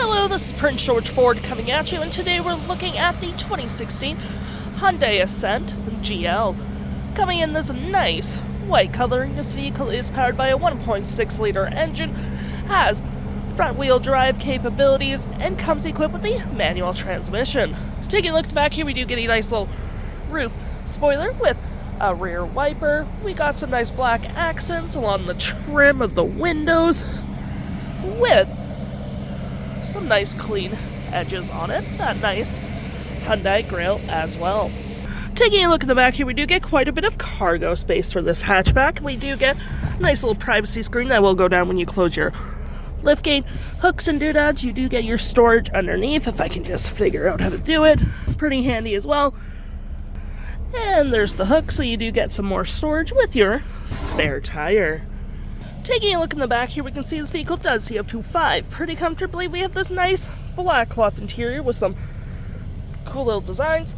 Hello, this is Prince George Ford coming at you, and today we're looking at the 2016 Hyundai Ascent GL. Coming in this nice white coloring, this vehicle is powered by a 1.6-liter engine, has front-wheel drive capabilities, and comes equipped with the manual transmission. Taking a look at the back here, we do get a nice little roof spoiler with a rear wiper. We got some nice black accents along the trim of the windows with some nice clean edges on it. That nice Hyundai grille as well. Taking a look at the back here, we do get quite a bit of cargo space for this hatchback. We do get a nice little privacy screen that will go down when you close your liftgate. Hooks and doodads, you do get your storage underneath, if I can just figure out how to do it. Pretty handy as well. And there's the hook, so you do get some more storage with your spare tire. Taking a look in the back here, we can see this vehicle does see up to 5 pretty comfortably. We have this nice black cloth interior with some cool little designs.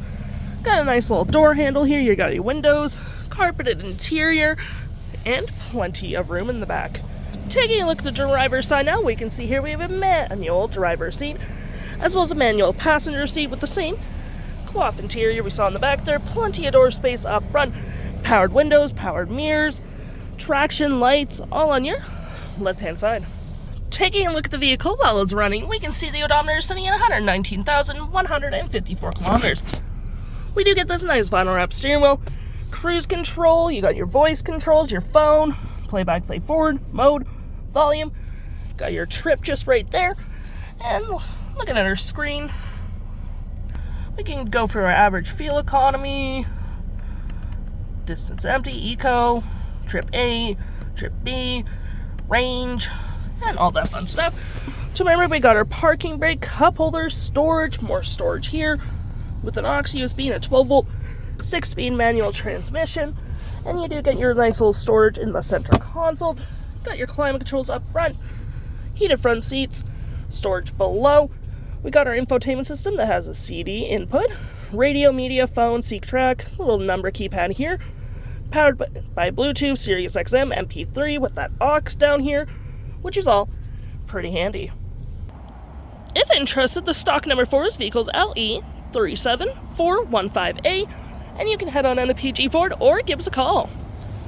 Got a nice little door handle here. You got your windows, carpeted interior, and plenty of room in the back. Taking a look at the driver's side now, we can see here we have a manual driver's seat, as well as a manual passenger seat with the same cloth interior we saw in the back there. Plenty of door space up front, powered windows, powered mirrors, traction lights, all on your left-hand side. Taking a look at the vehicle while it's running, we can see the odometer sitting at 119,154 kilometers. We do get this nice vinyl wrap steering wheel, cruise control, you got your voice controls, your phone, playback, play forward, mode, volume, got your trip just right there, and looking at our screen, we can go for our average fuel economy, distance empty, eco, trip A, trip B, range, and all that fun stuff. To remember, we got our parking brake, cup holders, storage, more storage here, with an aux USB and a 12-volt, 6-speed manual transmission, and you do get your nice little storage in the center console. Got your climate controls up front, heated front seats, storage below. We got our infotainment system that has a CD input, radio, media, phone, seek track, little number keypad here, powered by Bluetooth, Sirius XM, MP3 with that aux down here, which is all pretty handy. If interested, the stock number for this vehicle is LE37415A, and you can head on to PG Ford or give us a call.